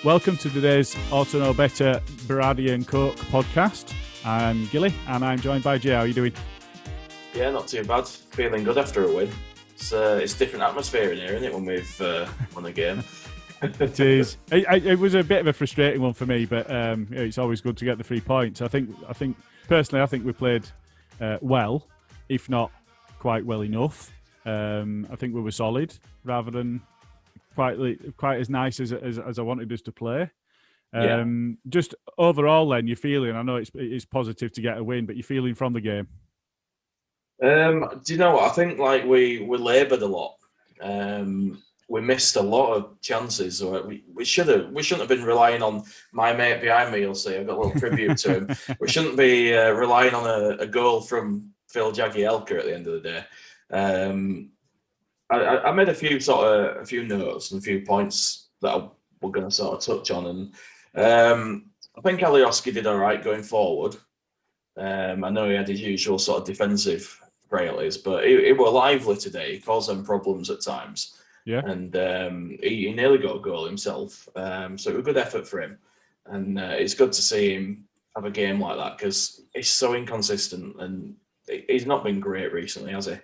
Welcome to today's Orta No Better Berardi and Coke podcast. I'm Gilly and I'm joined by Jay. How are you doing? Yeah, not too bad. Feeling good after a win. It's different atmosphere in here, isn't it, when we've won a game? It is. It was a bit of a frustrating one for me, but it's always good to get the 3 points. I think personally, I think we played well, if not quite well enough. I think we were solid rather than quite as nice as I wanted us to play. Just overall, then you're feeling. I know it's positive to get a win, but you're feeling from the game. Do you know what? I think we laboured a lot. We missed a lot of chances. We shouldn't have been relying on my mate behind me. You'll see. I've got a little tribute to him. We shouldn't be relying on a goal from Phil Jagielka at the end of the day. I made a few notes and a few points that we're going to sort of touch on, and I think Alioski did all right going forward. I know he had his usual sort of defensive frailties, but he was lively today. He caused them problems at times. Yeah, and he nearly got a goal himself. So it was a good effort for him, and it's good to see him have a game like that because he's so inconsistent and he's not been great recently, has he?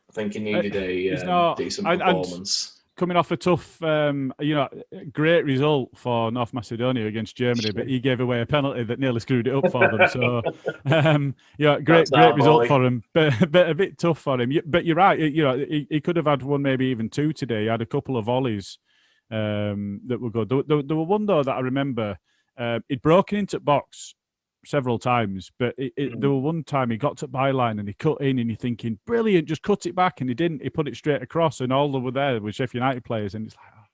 I think he needed a decent performance. Coming off a tough, great result for North Macedonia against Germany, but he gave away a penalty that nearly screwed it up for them. So, great result for him, but a bit tough for him. But you're right. He could have had one, maybe even two today. He had a couple of volleys that were good. There were one though that I remember. He'd broken into box several times, but there was one time he got to byline and he cut in, and you're thinking, brilliant, just cut it back, and he didn't. He put it straight across, and all that were there was Sheff United players, and it's like, oh.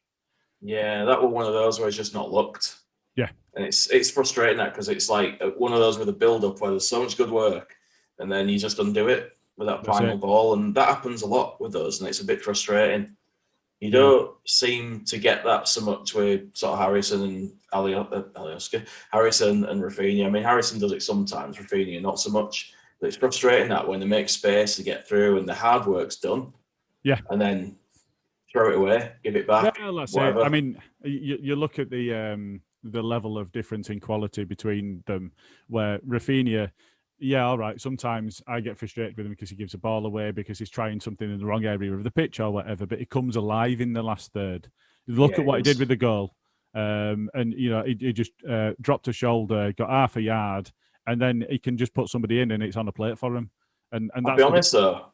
Yeah, that was one of those where it's just not looked. Yeah, and it's frustrating that because it's like one of those with a build-up where there's so much good work, and then you just undo it with that final ball, and that happens a lot with those, and it's a bit frustrating. You don't seem to get that so much with sort of Harrison and Harrison and Rafinha. I mean, Harrison does it sometimes, Rafinha not so much. But it's frustrating that when they make space to get through and the hard work's done, and then throw it away, give it back. Well, that's it. I mean, you look at the level of difference in quality between them, where Rafinha. Yeah, all right. Sometimes I get frustrated with him because he gives the ball away because he's trying something in the wrong area of the pitch or whatever, but he comes alive in the last third. Look at what he did with the goal. He just dropped a shoulder, got half a yard, and then he can just put somebody in and it's on a plate for him. And I'll be honest, though,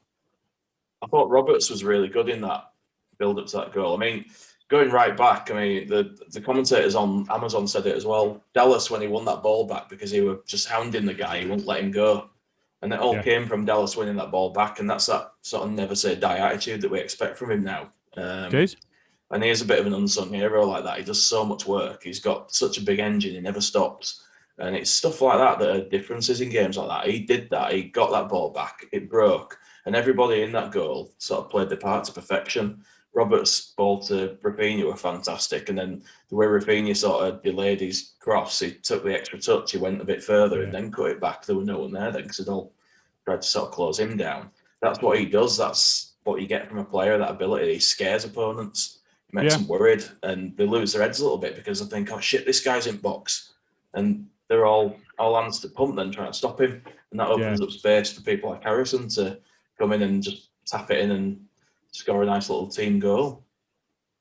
I thought Roberts was really good in that build-up to that goal. I mean, going right back, I mean, the commentators on Amazon said it as well. Dallas, when he won that ball back, because he was just hounding the guy, he wouldn't let him go. And it all came from Dallas winning that ball back, and that's that sort of never say die attitude that we expect from him now. And he is a bit of an unsung hero like that. He does so much work. He's got such a big engine, he never stops. And it's stuff like that that are differences in games like that. He did that, he got that ball back, it broke, and everybody in that goal sort of played their part to perfection. Roberts' ball to Rafinha were fantastic, and then the way Rafinha sort of delayed his cross, he took the extra touch, he went a bit further and then cut it back. There was no one there then because they'd all tried to sort of close him down. That's what he does. That's what you get from a player, that ability. He scares opponents, makes them worried, and they lose their heads a little bit because they think, oh shit, this guy's in box. And they're all hands to pump then trying to stop him. And that opens up space for people like Harrison to come in and just tap it in and score a nice little team goal.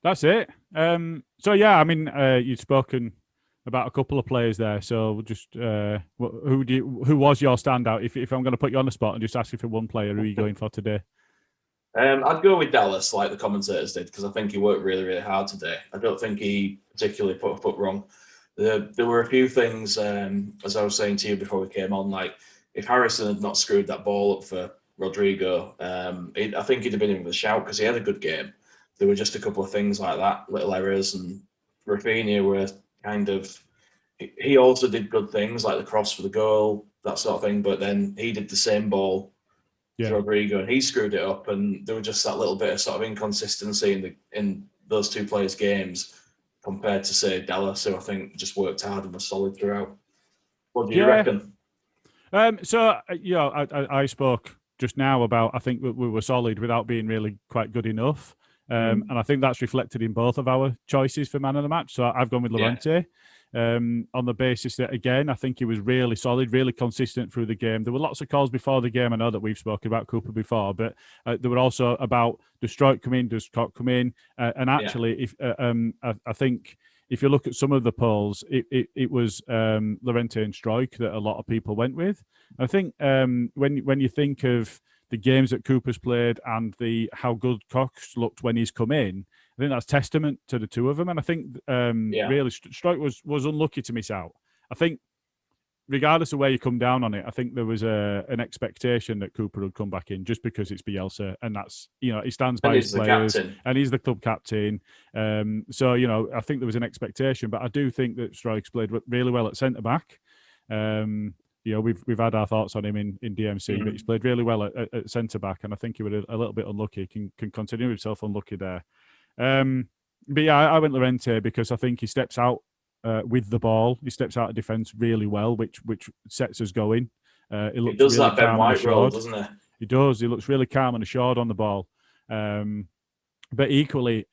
That's it. You'd spoken about a couple of players there. So we'll just who was your standout? If I'm going to put you on the spot and just ask you for one player, who are you going for today? I'd go with Dallas, like the commentators did, because I think he worked really, really hard today. I don't think he particularly put a foot wrong. There were a few things, as I was saying to you before we came on, like if Harrison had not screwed that ball up for Rodrigo, I think he'd have been in with a shout because he had a good game. There were just a couple of things like that, little errors, and Rafinha were kind of. He also did good things like the cross for the goal, that sort of thing. But then he did the same ball to Rodrigo, and he screwed it up. And there was just that little bit of sort of inconsistency in those two players' games compared to say Dallas, who I think just worked hard and was solid throughout. What do you reckon? I spoke just now about I think we were solid without being really quite good enough. And I think that's reflected in both of our choices for man of the match. So I've gone with Llorente. On the basis that, again, I think he was really solid, really consistent through the game. There were lots of calls before the game. I know that we've spoken about Cooper before, but there were also about does Struijk come in, does Koch come in? And actually, if I think if you look at some of the polls, it was Llorente and Struijk that a lot of people went with. I think when you think of the games that Cooper's played and how good Koch's looked when he's come in, I think that's testament to the two of them. And I think really Struijk was unlucky to miss out. I think regardless of where you come down on it, I think there was an expectation that Cooper would come back in just because it's Bielsa, and that's, he stands by his players and he's the club captain. So, I think there was an expectation, but I do think that Struijk's played really well at centre back. We've had our thoughts on him in DMC, but he's played really well at centre back, and I think he was a little bit unlucky. Can continue himself unlucky there. But yeah, I went Llorente because I think he steps out with the ball. He steps out of defence really well, which sets us going. He does really that Ben White role, doesn't he? He does. He looks really calm and assured on the ball. But equally,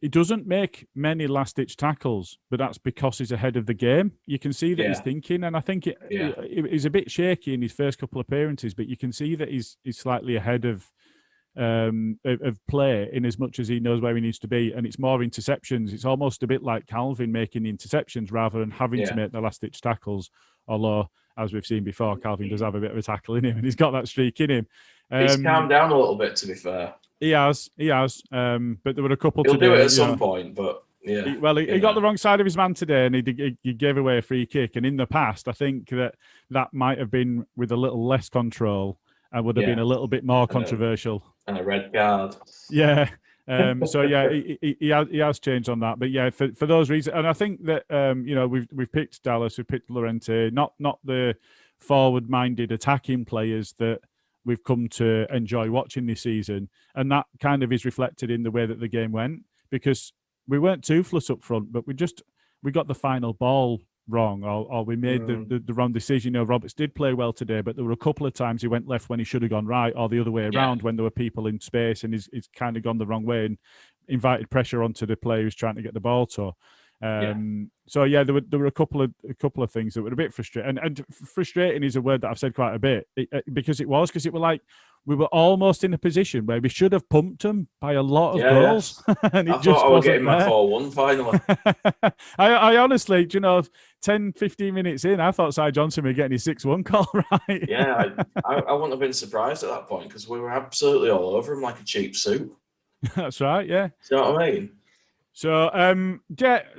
he doesn't make many last-ditch tackles, but that's because he's ahead of the game. You can see that he's thinking, and I think he's a bit shaky in his first couple of appearances, but you can see that he's slightly ahead of play in as much as he knows where he needs to be, and it's more interceptions. It's almost a bit like Calvin making the interceptions rather than having to make the last-ditch tackles, although, as we've seen before, Calvin does have a bit of a tackle in him, and he's got that streak in him. He's calmed down a little bit, to be fair. He has. But there were a couple He'll today. Do it at some point, but yeah. He got the wrong side of his man today, and he gave away a free kick. And in the past, I think that might have been with a little less control and would have been a little bit more controversial. And a red card. Yeah. So yeah, he has changed on that. But yeah, for those reasons, and I think that we've picked Dallas, we've picked Llorente, not the forward-minded attacking players that we've come to enjoy watching this season, and that kind of is reflected in the way that the game went, because we weren't toothless up front, but we got the final ball wrong, or we made the wrong decision. Roberts did play well today, but there were a couple of times he went left when he should have gone right, or the other way around when there were people in space, and he's kind of gone the wrong way and invited pressure onto the player who's trying to get the ball to. So yeah, there were a couple of things that were a bit frustrating, and frustrating is a word that I've said quite a bit, because it was like we were almost in a position where we should have pumped them by a lot of goals. And I thought I was getting my 4-1 finally. I honestly, 10, 15 minutes in, I thought Cy Johnson would get his 6-1 call right. Yeah, I wouldn't have been surprised at that point, because we were absolutely all over him like a cheap suit. That's right, yeah. Do you know what I mean? So,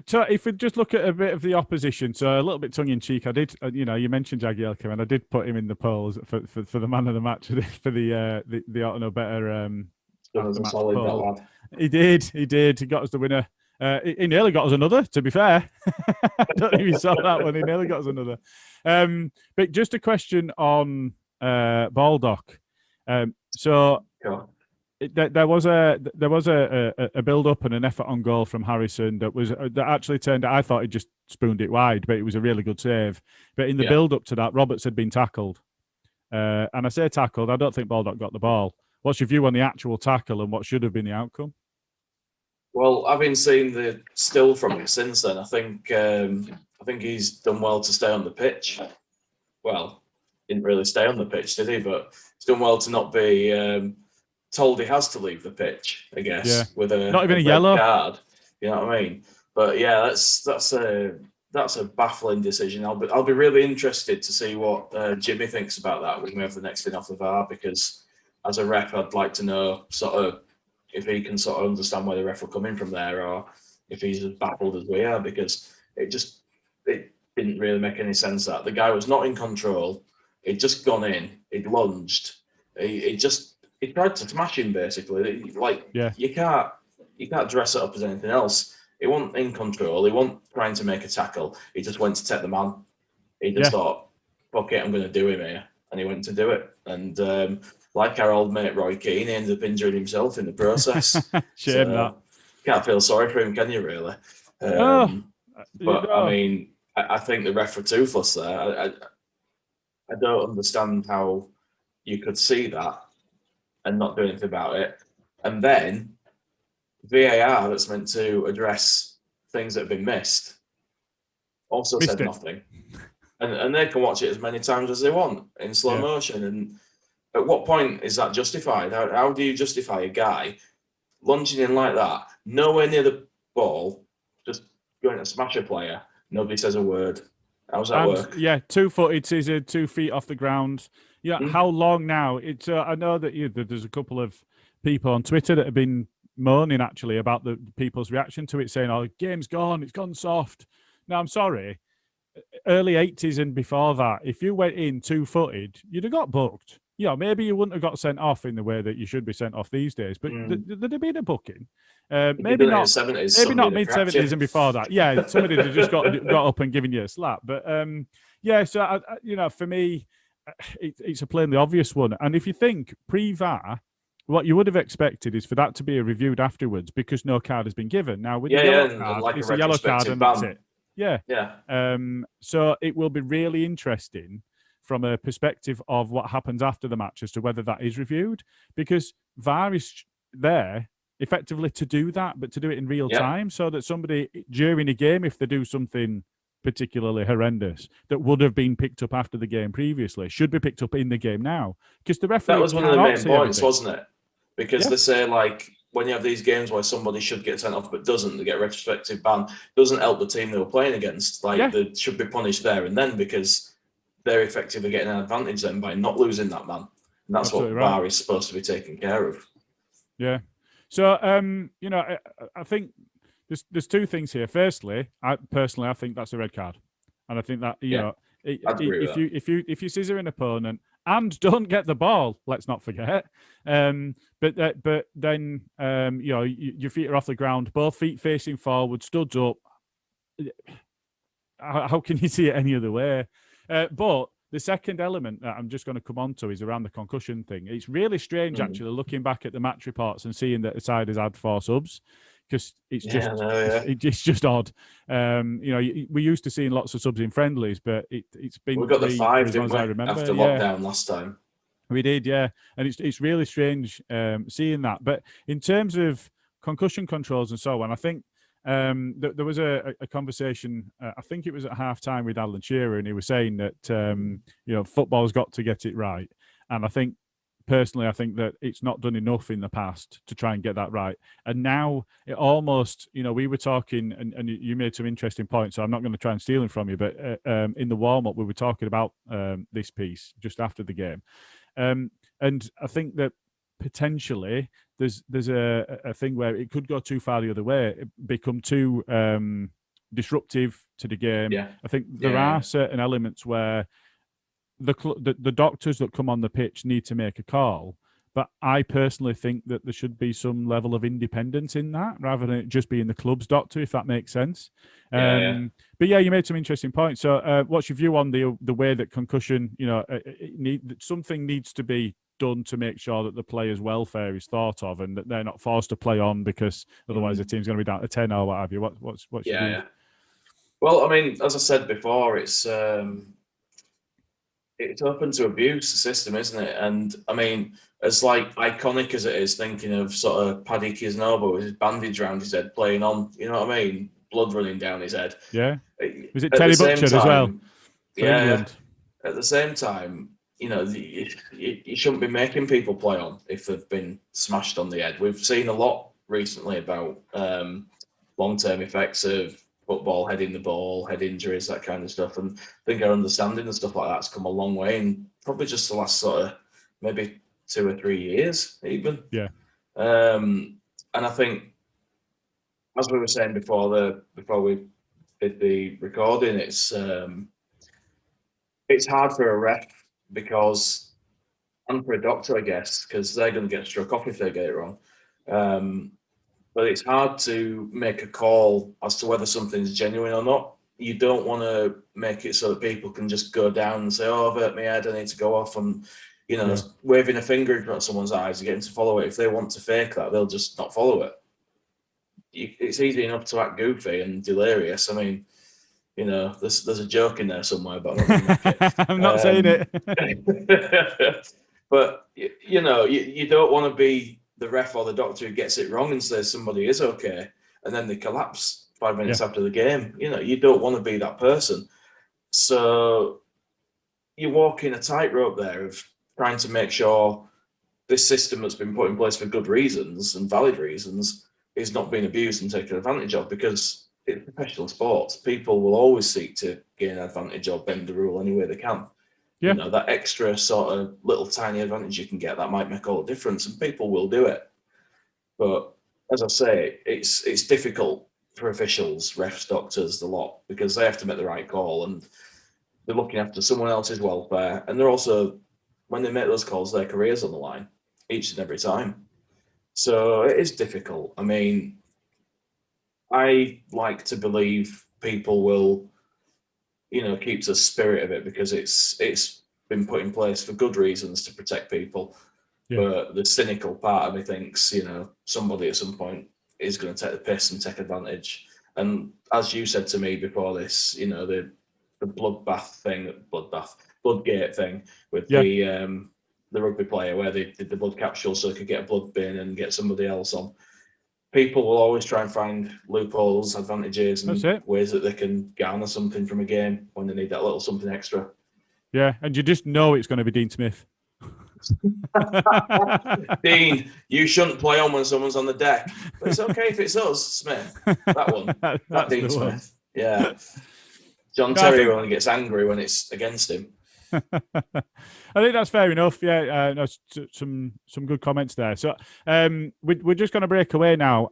so if we just look at a bit of the opposition, so a little bit tongue-in-cheek, I did, you mentioned Jagielka, and I did put him in the polls for the man of the match for the Orta No Better solid poll. He did. He got us the winner. He nearly got us another, to be fair. I don't know if you saw that one. He nearly got us another. But just a question on Baldock. So... Cool. There was a build up and an effort on goal from Harrison that actually turned out, I thought he just spooned it wide, but it was a really good save. But in the build up to that, Roberts had been tackled, and I say tackled. I don't think Baldock got the ball. What's your view on the actual tackle and what should have been the outcome? Well, I've been seeing the still from it since then. I think he's done well to stay on the pitch. Well, didn't really stay on the pitch, did he? But he's done well to not be told he has to leave the pitch, I guess, with not even a yellow card. You know what I mean? But yeah, that's a baffling decision. I'll be really interested to see what Jimmy thinks about that when we have the next thing off the VAR, because as a rep, I'd like to know sort of if he can sort of understand where the ref will come in from there, or if he's as baffled as we are, because it didn't really make any sense that the guy was not in control. He'd just gone in, he'd lunged, he tried to smash him, basically. You can't dress it up as anything else. He wasn't in control. He wasn't trying to make a tackle. He just went to take the man. He just thought, fuck it, I'm going to do him here. And he went to do it. And like our old mate Roy Keane, he ended up injuring himself in the process. Shame that. Can't feel sorry for him, can you, really? I mean, I think the ref were toothless there. I don't understand how you could see that and not do anything about it. And then VAR that's meant to address things that have been missed also said nothing. And they can watch it as many times as they want in slow motion. And at what point is that justified? How do you justify a guy lunging in like that, nowhere near the ball, just going to smash a player? Nobody says a word. How's that work? Yeah, 2-footed scissor, 2 feet off the ground. Yeah, how long now? It's I know that there's a couple of people on Twitter that have been moaning actually about the people's reaction to it, saying, "Oh, game's gone, it's gone soft." Now, I'm sorry. Early 80s and before that, if you went in 2-footed, you'd have got booked. Maybe you wouldn't have got sent off in the way that you should be sent off these days, but there'd have been a booking. Maybe not. 70s, maybe not mid-70s and before that. Yeah, somebody that just got up and given you a slap. But so for me, it's a plainly obvious one. And if you think pre-VAR, what you would have expected is for that to be reviewed afterwards because no card has been given. Now with the yellow card, like it's a yellow card and that's it. Yeah. Yeah. So it will be really interesting from a perspective of what happens after the match as to whether that is reviewed, because VAR is there effectively to do that, but to do it in real time so that somebody during a game, if they do something particularly horrendous that would have been picked up after the game previously, should be picked up in the game now. Because the referee... That was one of the main points, wasn't it? Because they say, like, when you have these games where somebody should get sent off but doesn't, they get a retrospective ban, doesn't help the team they were playing against. Like, they should be punished there and then because they're effectively getting an advantage then by not losing that man. And that's absolutely what VAR is supposed to be taking care of. Yeah. So, I think there's two things here. Firstly, I think that's a red card. And I think that, if you scissor an opponent and don't get the ball, let's not forget. But then your feet are off the ground, both feet facing forward, studs up. How can you see it any other way? But the second element that I'm just going to come on to is around the concussion thing. It's really strange, actually, looking back at the match reports and seeing that the side has had 4 subs. Because it's just odd. We're used to seeing lots of subs in friendlies, but it's been we got the 5, as long as I remember, after lockdown last time. We did, yeah, and it's really strange seeing that. But in terms of concussion controls and so on, I think there was a conversation. I think it was at halftime with Alan Shearer, and he was saying that football's got to get it right, and I think. Personally, I think that it's not done enough in the past to try and get that right. And now it almost, we were talking, and you made some interesting points, so I'm not going to try and steal them from you, but in the warm-up, we were talking about this piece just after the game. And I think that potentially there's a thing where it could go too far the other way, become too disruptive to the game. Yeah. I think there are certain elements where the doctors that come on the pitch need to make a call, but I personally think that there should be some level of independence in that rather than it just being the club's doctor, if that makes sense. But you made some interesting points. So what's your view on the way that concussion, something needs to be done to make sure that the players' welfare is thought of and that they're not forced to play on because otherwise the team's going to be down to 10 or what have you? What's your view? Well, I mean, as I said before, it's open to abuse, the system, isn't it? And I mean, as like iconic as it is, thinking of sort of Paddy Kisnobo with his bandage around his head playing on, you know what I mean? Blood running down his head. Yeah. Was it Terry Butcher as well? Yeah. At the same time, you shouldn't be making people play on if they've been smashed on the head. We've seen a lot recently about long-term effects of football, heading the ball, head injuries, that kind of stuff. And I think our understanding and stuff like that's come a long way in probably just the last sort of maybe 2 or 3 years even. Yeah. And I think, as we were saying before we did the recording, it's hard for a ref because, and for a doctor, I guess, because they're going to get struck off if they get it wrong. But it's hard to make a call as to whether something's genuine or not. You don't want to make it so that people can just go down and say, "Oh, I've hurt my head, I need to go off," and waving a finger in front of someone's eyes, getting to follow it. If they want to fake that, they'll just not follow it. It's easy enough to act goofy and delirious. I mean, there's a joke in there somewhere, but I'm not saying it. But you don't want to be the ref or the doctor who gets it wrong and says somebody is okay, and then they collapse 5 minutes after the game. You don't want to be that person. So you're walking a tightrope there of trying to make sure this system that's been put in place for good reasons and valid reasons is not being abused and taken advantage of, because it's professional sports. People will always seek to gain advantage or bend the rule any way they can. Yeah. That extra sort of little tiny advantage you can get, that might make all the difference, and people will do it. But as I say, it's difficult for officials, refs, doctors, the lot, because they have to make the right call, and they're looking after someone else's welfare, and they're also, when they make those calls, their careers on the line each and every time. So it is difficult. I mean, I like to believe people will, keep the spirit of it, because it's been put in place for good reasons to protect people. Yeah. But the cynical part of me thinks, somebody at some point is going to take the piss and take advantage. And as you said to me before this, the Bloodgate thing with the rugby player, where they did the blood capsule so they could get a blood bin and get somebody else on. People will always try and find loopholes, advantages, and ways that they can garner something from a game when they need that little something extra. Yeah, and you just know it's going to be Dean Smith. Dean, you shouldn't play on when someone's on the deck. But it's okay if it's us, Smith. That one. That Dean Smith. One. Yeah. John Terry only gets angry when it's against him. I think that's fair enough. Yeah, some good comments there. So we're just going to break away now.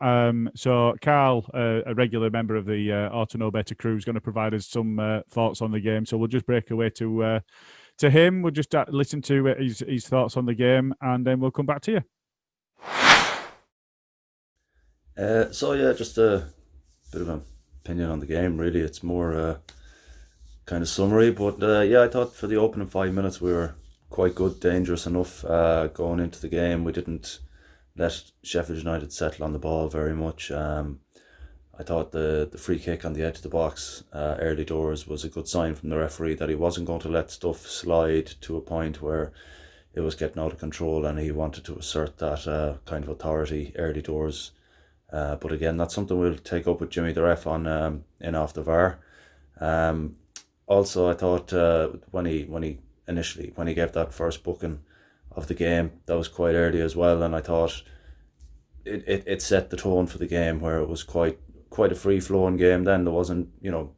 So Karl, a regular member of the Orta Know Better crew, is going to provide us some thoughts on the game. So we'll just break away to him. We'll just listen to his thoughts on the game, and then we'll come back to you. Just a bit of an opinion on the game. Really, it's more kind of summary, but I thought for the opening 5 minutes we were quite good, dangerous enough going into the game. We didn't let Sheff United settle on the ball very much. I thought the free kick on the edge of the box early doors was a good sign from the referee that he wasn't going to let stuff slide to a point where it was getting out of control, and he wanted to assert that kind of authority early doors. But again, that's something we'll take up with Jimmy the ref on in off the VAR. Also, I thought when he gave that first booking of the game, that was quite early as well, and I thought it set the tone for the game, where it was quite a free flowing game. Then there wasn't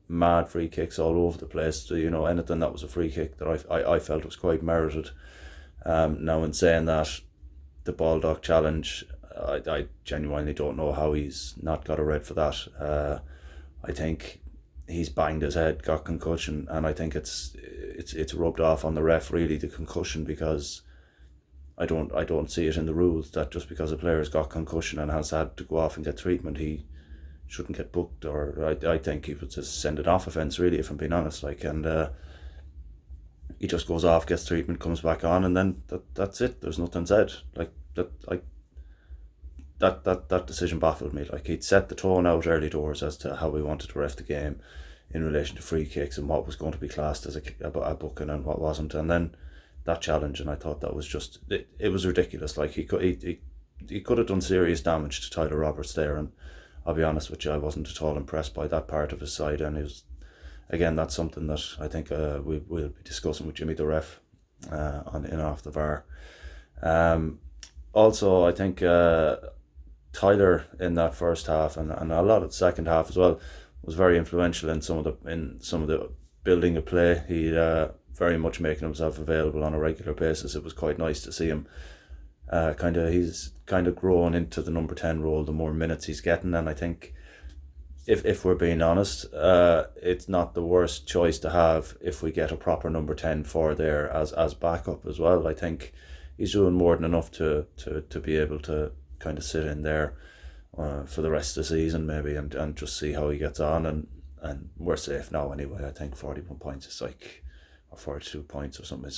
mad free kicks all over the place. So, anything that was a free kick that I felt was quite merited. Now, in saying that, the Baldock challenge, I genuinely don't know how he's not got a red for that. I think he's banged his head, got concussion, and I think it's rubbed off on the ref, really, the concussion, because I don't see it in the rules that just because a player has got concussion and has had to go off and get treatment, he shouldn't get booked. Or I think he would just send an off offence, really, if I'm being honest. And he just goes off, gets treatment, comes back on, and then that's it. There's nothing said. That decision baffled me. He'd set the tone out early doors as to how we wanted to ref the game in relation to free kicks and what was going to be classed as a booking and what wasn't, and then that challenge, and I thought that was just it was ridiculous. He could have done serious damage to Tyler Roberts there, and I'll be honest with you, I wasn't at all impressed by that part of his side. And it was, again, that's something that I think we'll be discussing with Jimmy the ref on in off the VAR. Also, I think Tyler in that first half and a lot of the second half as well was very influential in some of the building of play. He very much making himself available on a regular basis. It was quite nice to see him. He's kind of grown into the number 10 role the more minutes he's getting, and I think if we're being honest, it's not the worst choice to have if we get a proper number 10 for there as backup as well. I think he's doing more than enough to be able to kind of sit in there for the rest of the season maybe and just see how he gets on, and we're safe now anyway. I think 41 points is or 42 points or something.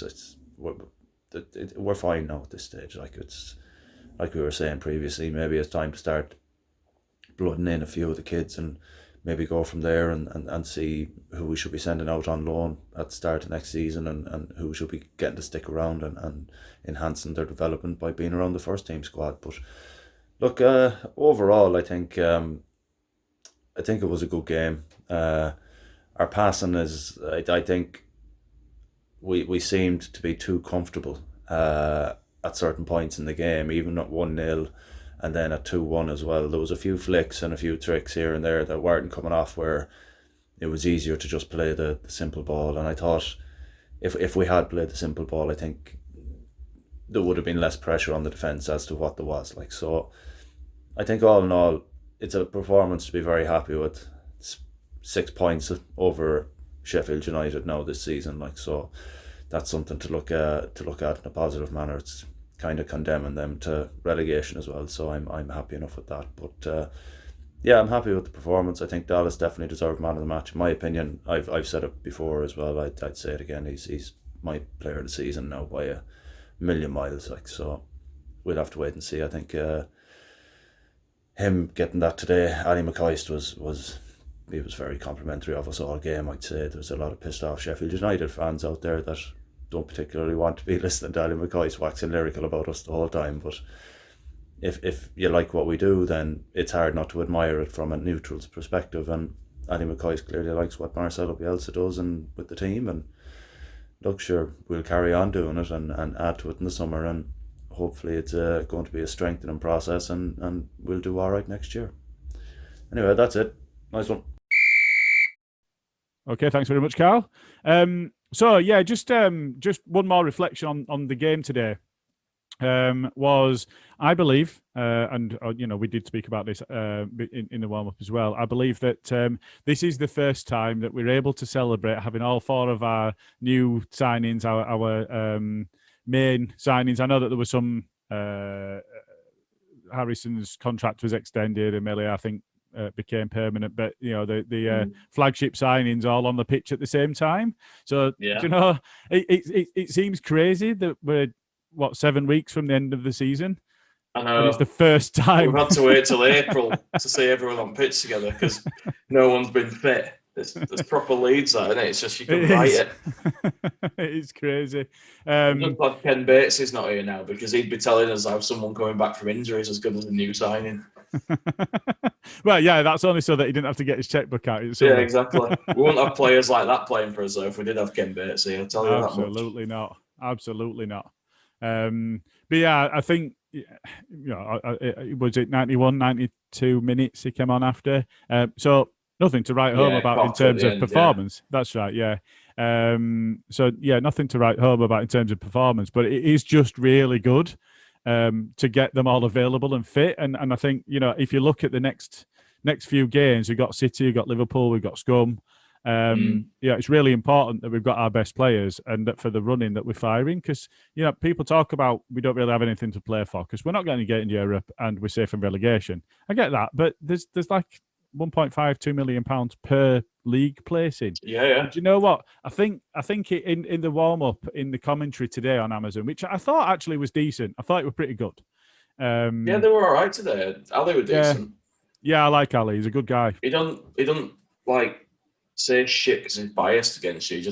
We're fine now at this stage. It's like we were saying previously, maybe it's time to start blooding in a few of the kids and maybe go from there and see who we should be sending out on loan at the start of next season, and who should be getting to stick around and enhancing their development by being around the first team squad. But look, overall, I think it was a good game. Our passing is, I think we seemed to be too comfortable at certain points in the game, even at 1-0 and then at 2-1 as well. There was a few flicks and a few tricks here and there that weren't coming off, where it was easier to just play the simple ball. And I thought if we had played the simple ball, I think there would have been less pressure on the defence as to what there was. Like, so I think all in all, it's a performance to be very happy with. It's 6 points over Sheffield United now this season. Like, so that's something to look at in a positive manner. It's kind of condemning them to relegation as well, so I'm happy enough with that. But yeah, I'm happy with the performance. I think Dallas definitely deserved man of the match, in my opinion. I've said it before as well. I'd say it again. He's my player of the season now by a million miles. Like, so we'll have to wait and see. I think him getting that today, Ali McCoist was very complimentary of us all game. I'd say there's a lot of pissed off Sheffield United fans out there that don't particularly want to be listening to Ali McCoist waxing lyrical about us the whole time. But if you like what we do, then it's hard not to admire it from a neutral's perspective. And Ali McCoist clearly likes what Marcelo Bielsa does and with the team. And look, sure, we'll carry on doing it and add to it in the summer. And hopefully it's going to be a strengthening process, and we'll do all right next year. Anyway, that's it. Nice one. Okay, thanks very much, Karl. So yeah, just one more reflection on the game today. Was, I believe, and we did speak about this in the warm-up as well. I believe that this is the first time that we're able to celebrate having all 4 of our new signings, our main signings. I know that there was some Harrison's contract was extended, and Melia, I think, became permanent, but the flagship signings all on the pitch at the same time. So it seems crazy that we're 7 weeks from the end of the season. I know. And it's the first time we've had to wait till April to see everyone on pitch together because no one's been fit. There's proper Leeds, that, isn't it? It's just you can write it. It's crazy. I'm just glad Ken Bates is not here now, because he'd be telling us how someone coming back from injury is as good as a new signing. Well, yeah, that's only so that he didn't have to get his checkbook out. Yeah, exactly. We wouldn't have players like that playing for us, though, if we did have Ken Bates here. I'll tell you Absolutely that much. Absolutely not. But yeah, I think, was it 91, 92 minutes he came on after? So nothing to write home about in terms of performance. Yeah. That's right, yeah. So yeah, nothing to write home about in terms of performance, but it is just really good to get them all available and fit. And I think, if you look at the next few games, we've got City, we've got Liverpool, we've got Scum. It's really important that we've got our best players and that for the running that we're firing, because people talk about we don't really have anything to play for because we're not going to get into Europe and we're safe from relegation. I get that, but there's like 1.5-2 million pounds per league placing. Yeah. Do you know what? I think in the warm up in the commentary today on Amazon, which I thought actually was decent. I thought it was pretty good. Yeah, they were all right today. Ali were decent. Yeah, I like Ali. He's a good guy. He don't like say shit because he's biased against you.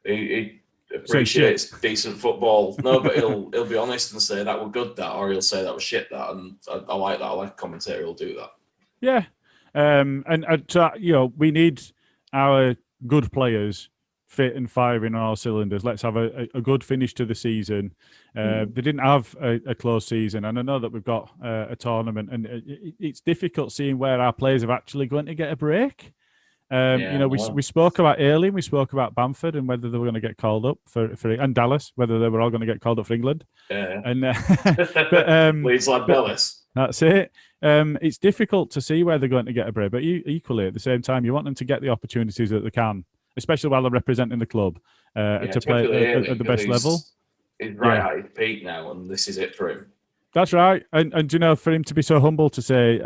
He appreciates decent football. No, but he'll be honest and say that were good, that, or he'll say that was shit, that. And I like that. I like a commentator who'll do that. Yeah. We need our good players fit and firing on all cylinders. Let's have a good finish to the season. They didn't have a close season, and I know that we've got a tournament, and it's difficult seeing where our players are actually going to get a break. We spoke about Early, we spoke about Bamford and whether they were going to get called up for and Dallas, whether they were all going to get called up for England. Yeah. And Leeds like Dallas. That's it. It's difficult to see where they're going to get a break, but equally at the same time, you want them to get the opportunities that they can, especially while they're representing the club, to play at the best level. He's right at his peak now, and this is it for him. That's right. And for him to be so humble to say,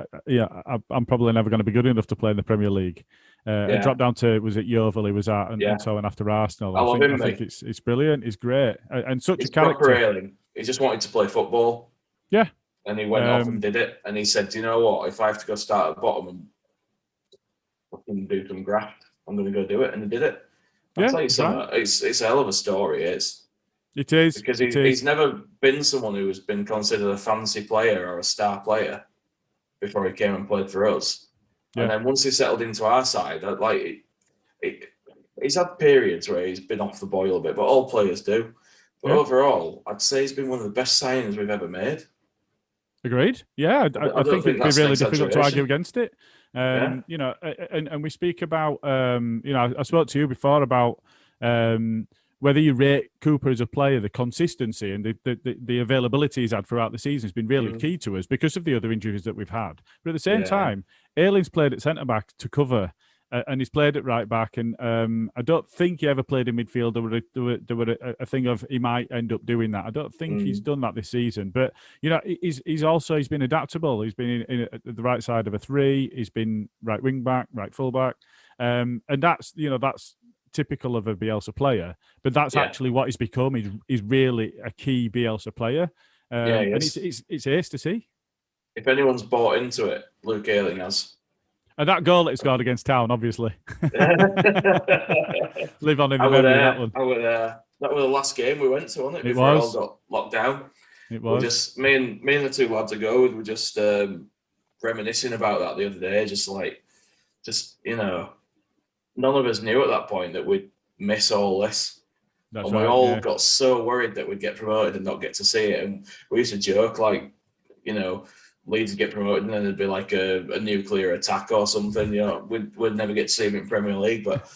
I'm probably never going to be good enough to play in the Premier League. And drop down to, was it Yeovil he was at, and so on after Arsenal. I think it's brilliant. It's great. And such a character. He just wanted to play football. Yeah. And he went off and did it. And he said, do you know what? If I have to go start at the bottom and fucking do some graft. I'm going to go do it, and he did it. I'll Yeah, tell you something. right. It's a hell of a story. It is because he's never been someone who has been considered a fancy player or a star player before he came and played for us. Yeah. And then once he settled into our side, he's had periods where he's been off the boil a bit, but all players do. But overall, I'd say he's been one of the best signings we've ever made. Agreed. Yeah, I think it'd be really difficult to argue against it. Yeah. You know, and we speak about, you know, I spoke to you before about whether you rate Cooper as a player, the consistency and the availability he's had throughout the season has been really key to us because of the other injuries that we've had. But at the same time, Ayling's played at centre back to cover. And he's played at right back, and I don't think he ever played in midfield. There were a thing of he might end up doing that. I don't think he's done that this season. But you know, he's been adaptable. He's been in at the right side of a three. He's been right wing back, right full back, and that's typical of a Bielsa player. But that's actually what he's become. He's really a key Bielsa player, and it's ace to see. If anyone's bought into it, Luke Ayling has. And that goal that he scored against Town, obviously. Live on in the memory of that one. That was the last game we went to, wasn't it? Before it all got locked down. It was. Just me and the two lads ago were just reminiscing about that the other day. You know, none of us knew at that point that we'd miss all this. That's and we all got so worried that we'd get promoted and not get to see it. And we used to joke like, you know, Leeds would get promoted and then there'd be like a nuclear attack or something. You know, we'd never get to see him in Premier League. But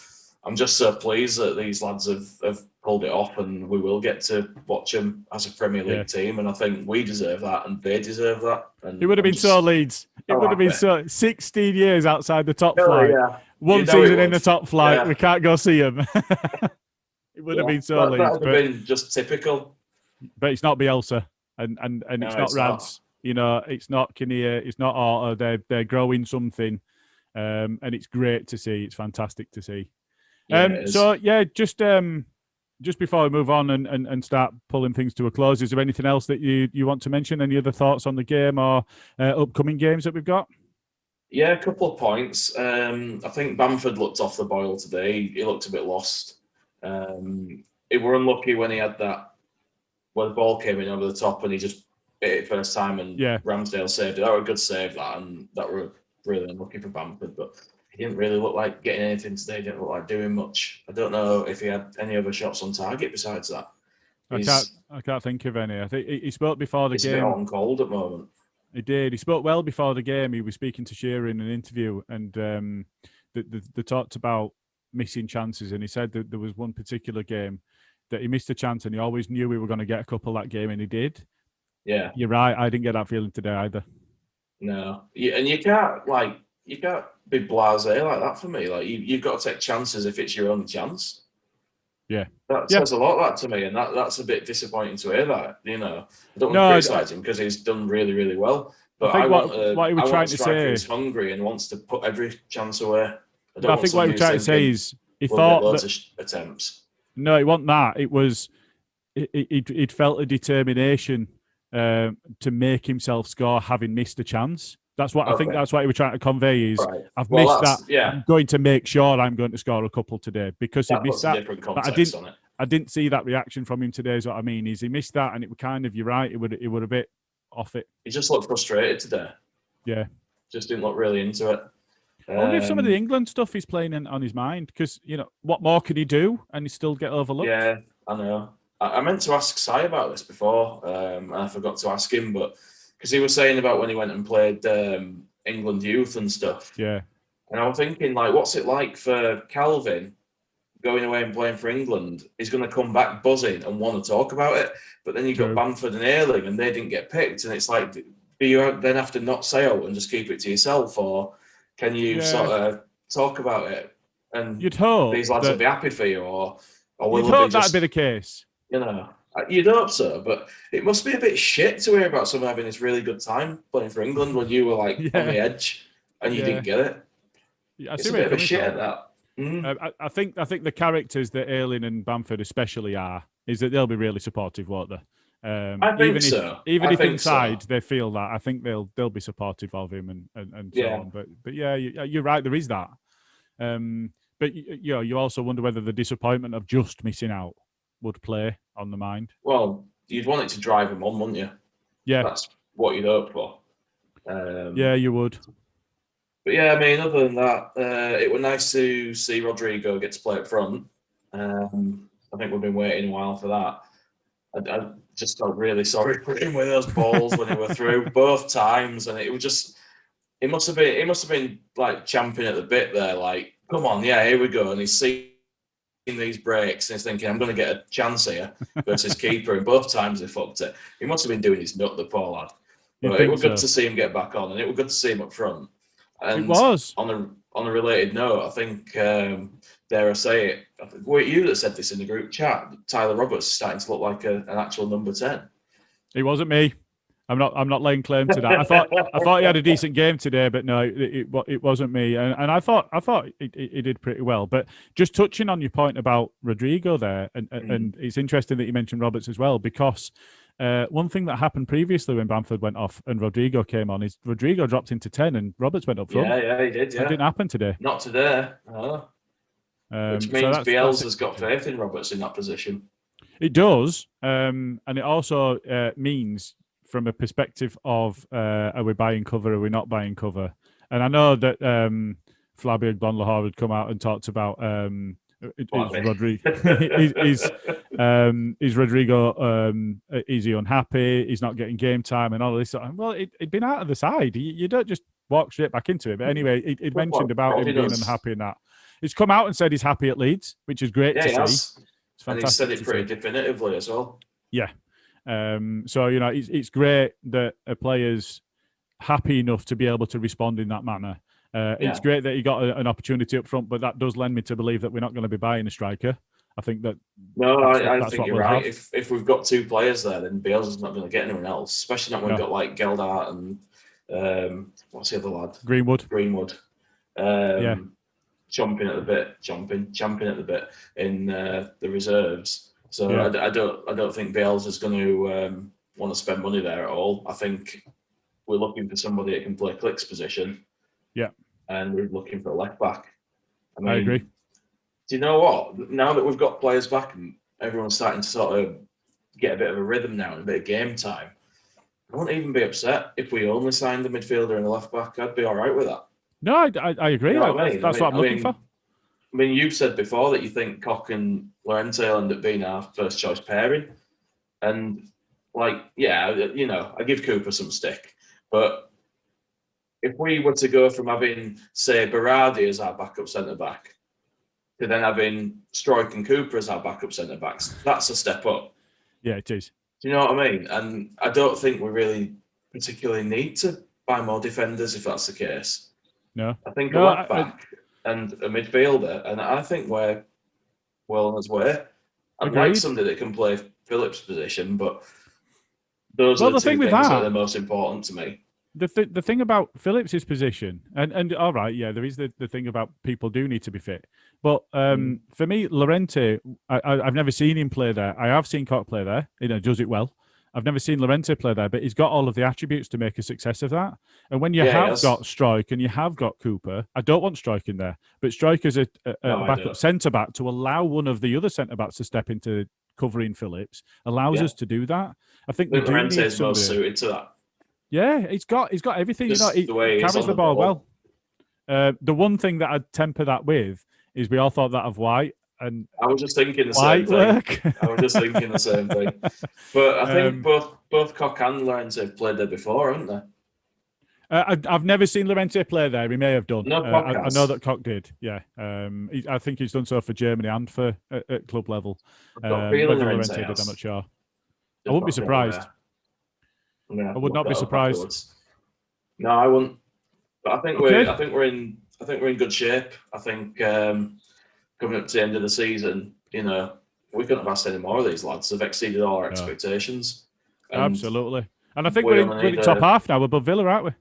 I'm just so pleased that these lads have pulled it off and we will get to watch them as a Premier League team. And I think we deserve that and they deserve that. And it would have been so Leeds. It would have been so 16 years outside the top flight. Yeah. One season in the top flight. Yeah. We can't go see them. It would have been so Leeds. That would have been just typical. But it's not Bielsa and it's not Rads. You know, it's not Kinnear, it's not Orta. They're growing something, and it's great to see. It's fantastic to see. Just before we move on and start pulling things to a close, is there anything else that you want to mention? Any other thoughts on the game or upcoming games that we've got? Yeah, a couple of points. I think Bamford looked off the boil today. He looked a bit lost. He were unlucky when he had that, where the ball came in over the top and he just hit it first time and Ramsdale saved it. That was a good save, that, and that were really unlucky for Bamford, but he didn't really look like getting anything today. He didn't look like doing much. I don't know if he had any other shots on target besides that. I can't think of any. I think he spoke before the game. He's a bit hot and cold at the moment. He did. He spoke well before the game. He was speaking to Shearer in an interview, and they talked about missing chances, and he said that there was one particular game that he missed a chance, and he always knew we were going to get a couple that game, and he did. Yeah, you're right. I didn't get that feeling today either. No, and you can't be blasé like that for me. Like you've got to take chances if it's your only chance. Yeah, that says a lot that to me, and that's a bit disappointing to hear. That, you know, I don't want to criticise him because he's done really, really well. But I want what he was trying to say is hungry and wants to put every chance away. I think what he was trying to say is he thought loads of attempts. No, it wasn't that. It was he'd felt a determination to make himself score, having missed a chance. That's what I think. That's what he was trying to convey. Is I've missed that. Yeah. I'm going to make sure I'm going to score a couple today because he missed that. But I didn't see that reaction from him today. Is what I mean. Is he missed that, and it was kind of, you're right. It would a bit off it. He just looked frustrated today. Yeah. Just didn't look really into it. I wonder if some of the England stuff he's playing on his mind, because, you know, what more could he do and he still get overlooked? Yeah, I know. I meant to ask Si about this before, and I forgot to ask him, but because he was saying about when he went and played England youth and stuff. Yeah. And I'm thinking, like, what's it like for Calvin going away and playing for England? He's going to come back buzzing and want to talk about it. But then you've got Bamford and Ayling and they didn't get picked. And it's like, do you then have to not say and just keep it to yourself? Or can you sort of talk about it? And you'd hope these lads will be happy for you, or will you'd hope that'd be the case. You know, you'd hope so, but it must be a bit shit to hear about someone having this really good time playing for England when you were like on the edge and you didn't get it. It's a bit of a shit at that. Mm-hmm. I think the characters that Ayling and Bamford especially is that they'll be really supportive, won't they? I think so. Even if inside they feel that, I think they'll be supportive of him and so on. But yeah, you're right. There is that. But you also wonder whether the disappointment of just missing out would play on the mind. Well, you'd want it to drive him on, wouldn't you? Yeah, that's what you'd hope for. Yeah, you would. But yeah, I mean, other than that, it was nice to see Rodrigo get to play up front. I think we've been waiting a while for that. I just felt really sorry for him with those balls when they were through both times, and it was just. He must have been like champing at the bit there, like, come on, yeah, here we go. And he's seeing these breaks and he's thinking, I'm going to get a chance here versus keeper. And both times he fucked it. He must have been doing his nut, the poor lad. But it was good to see him get back on, and it was good to see him up front. And it was. On a related note, I think, dare I say it, were it you that said this in the group chat? Tyler Roberts is starting to look like an actual number 10. It wasn't me. I'm not laying claim to that. I thought he had a decent game today, but no, it wasn't me. And I thought he did pretty well. But just touching on your point about Rodrigo there, and it's interesting that you mentioned Roberts as well, because one thing that happened previously when Bamford went off and Rodrigo came on is Rodrigo dropped into 10 and Roberts went up front. Yeah, he did. Yeah, it didn't happen today. Not today. No. Which means Bielsa's got faith in Roberts in that position. It does, and it also means, from a perspective of are we buying cover, are we not buying cover? And I know that Flavio Bonlahor had come out and talked about is Rodrigo is he unhappy? He's not getting game time and all this. Well, it'd been out of the side. You don't just walk straight back into it. But anyway, it mentioned about him being unhappy and that. He's come out and said he's happy at Leeds, which is great to see. It's fantastic. And he said it pretty definitively as well. Yeah. So, it's great that a player's happy enough to be able to respond in that manner. It's great that he got an opportunity up front, but that does lend me to believe that we're not going to be buying a striker. I think that. No, I think you're right. If we've got two players there, then Bielsa's not going to get anyone else, especially not when we've got like Geldart and what's the other lad? Greenwood. Chomping at the bit in the reserves. So I don't think Bielsa's going to want to spend money there at all. I think we're looking for somebody that can play Click's position. Yeah. And we're looking for a left back. I agree. Do you know what? Now that we've got players back and everyone's starting to sort of get a bit of a rhythm now and a bit of game time, I won't even be upset if we only signed the midfielder and the left back. I'd be all right with that. No, I agree. You know that's what I'm looking for. I mean, you've said before that you think Koch and Llorente will end up being our first choice pairing. And, I give Cooper some stick. But if we were to go from having, say, Berardi as our backup centre-back to then having Struijk and Cooper as our backup centre-backs, that's a step up. Yeah, it is. Do you know what I mean? And I don't think we really particularly need to buy more defenders if that's the case. No. I think a left back and a midfielder, and I think we're well on his way. I'd like somebody that can play Phillips' position, but those are the two things that are the most important to me. The thing about Phillips' position, and all right, yeah, there is the thing about people do need to be fit. But for me, Llorente, I've never seen him play there. I have seen Koch play there. Does it well. I've never seen Llorente play there, but he's got all of the attributes to make a success of that. And when you have got Struijk and you have got Cooper, I don't want Struijk in there, but Struijk is a backup centre-back to allow one of the other centre-backs to step into covering Phillips, allows us to do that. I think we do Llorente need is most suited to that. Yeah, he's got everything. He carries the ball well. The one thing that I'd temper that with is we all thought that of White. And I was just thinking the same thing. I was just thinking the same thing. But I think both Koch and Llorente have played there before, haven't they? I've never seen Llorente play there. He may have done. No, I know that Koch did. Yeah, I think he's done so for Germany and for at club level. Whether Llorente did, I'm not sure. I wouldn't be surprised. I would not be surprised. Afterwards. No, I wouldn't. But I think we're in good shape. I think coming up to the end of the season, we couldn't have asked any more of these lads. They've exceeded all our expectations. Absolutely. And I think we're in the top half now. We're above Villa, aren't we?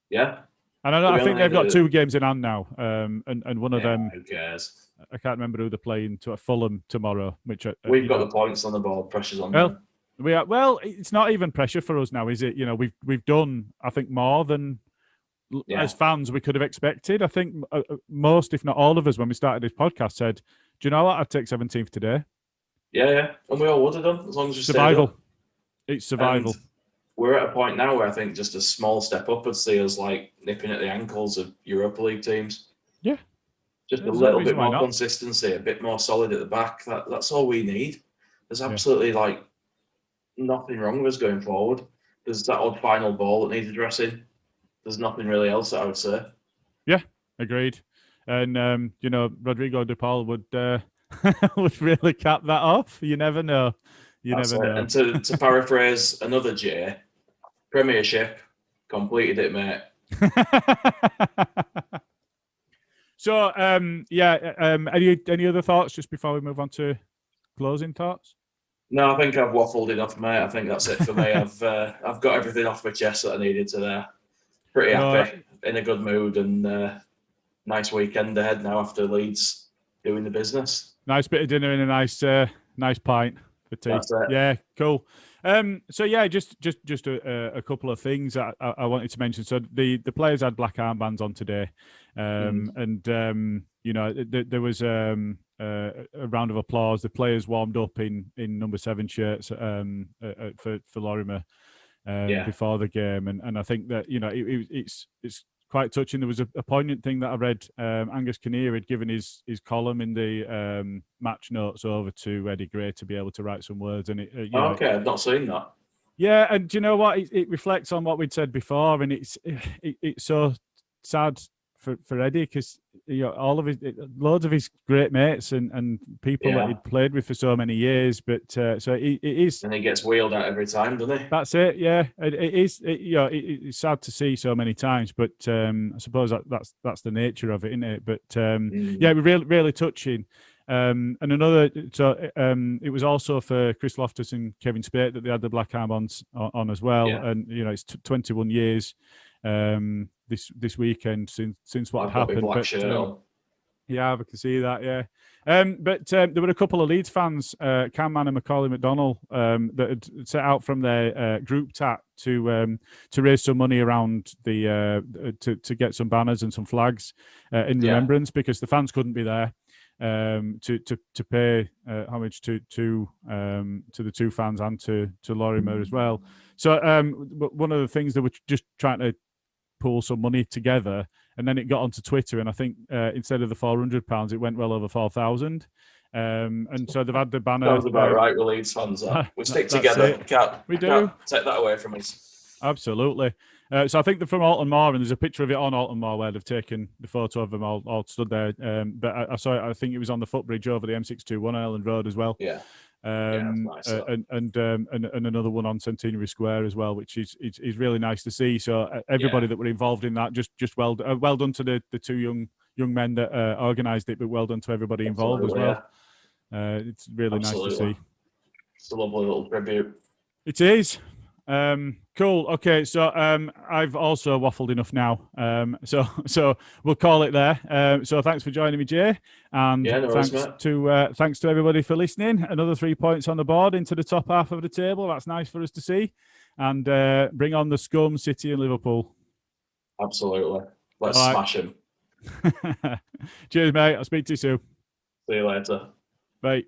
Yeah. And I think they've got 2 games in hand now. And one of them. Who cares? I can't remember who they're playing to Fulham tomorrow. Which we've got the points on the board. Pressure's on them. Well, it's not even pressure for us now, is it? We've done, I think, more than as fans, we could have expected. I think most, if not all of us, when we started this podcast, said, "Do you know what? I'd take 17th today." Yeah, and we all would have done as long as you survival. Stayed up. It's survival. And we're at a point now where I think just a small step up would see us like nipping at the ankles of Europa League teams. Yeah, just a little bit more consistency, a bit more solid at the back. That's all we need. There's absolutely like nothing wrong with us going forward. There's that odd final ball that needs addressing. There's nothing really else that I would say. Yeah, agreed. And Rodrigo De Paul would would really cap that off. You never know. You never know. And to paraphrase another J, Premiership completed it, mate. So, any other thoughts just before we move on to closing thoughts? No, I think I've waffled enough, mate. I think that's it for me. I've got everything off my chest that I needed to there. Pretty happy, in a good mood, and nice weekend ahead now after Leeds doing the business. Nice bit of dinner and a nice pint for tea. That's it. Yeah, cool. So yeah, just a couple of things that I wanted to mention. So the players had black armbands on today, and there was a round of applause. The players warmed up in number 7 shirts for Lorimer before the game, and I think that it's quite touching. There was a poignant thing that I read. Angus Kinnear had given his column in the match notes over to Eddie Gray to be able to write some words. And okay, I've not seen that. Yeah, and do you know what? It reflects on what we'd said before, and it's so sad for Eddie because all of his loads of his great mates and people that he'd played with for so many years, but so it is. And he gets wheeled out every time, doesn't he? That's it. Yeah, it is. It's sad to see so many times, but I suppose that's the nature of it, isn't it? But yeah, really touching. And another, it was also for Chris Loftus and Kevin Spate that they had the black armbands on as well. Yeah. And it's 21 years this weekend since what had happened. But, yeah, I can see that. Yeah. But there were a couple of Leeds fans, Cam Mann and Macaulay McDonnell, that had set out from their group chat to raise some money around to get some banners and some flags in remembrance because the fans couldn't be there. To pay homage to the two fans and to Lorimer as well. So one of the things that we're just trying to pull some money together, and then it got onto Twitter, and I think instead of the £400, it went well over 4,000. And so they've had the banner. Sounds about right with Leeds fans. We stick together. We can't take that away from us. Absolutely. So I think they're from Alton Moor, and there's a picture of it on Alton Moor where they've taken the photo of them all stood there. But I saw it. I think it was on the footbridge over the M621 Ireland Road as well. Yeah. Nice, and another one on Centenary Square as well, which is really nice to see. So everybody that were involved in that, just well done to the two young men that organised it, but well done to everybody involved as well. Yeah. It's really nice to see. It's a lovely little tribute. It is. Cool. Okay, so I've also waffled enough now. So we'll call it there. So thanks for joining me, Jay, and thanks to everybody for listening. Another 3 points on the board into the top half of the table. That's nice for us to see, and bring on the scum, City and Liverpool. Absolutely. Let's smash them. Cheers, mate. I'll speak to you soon. See you later. Bye.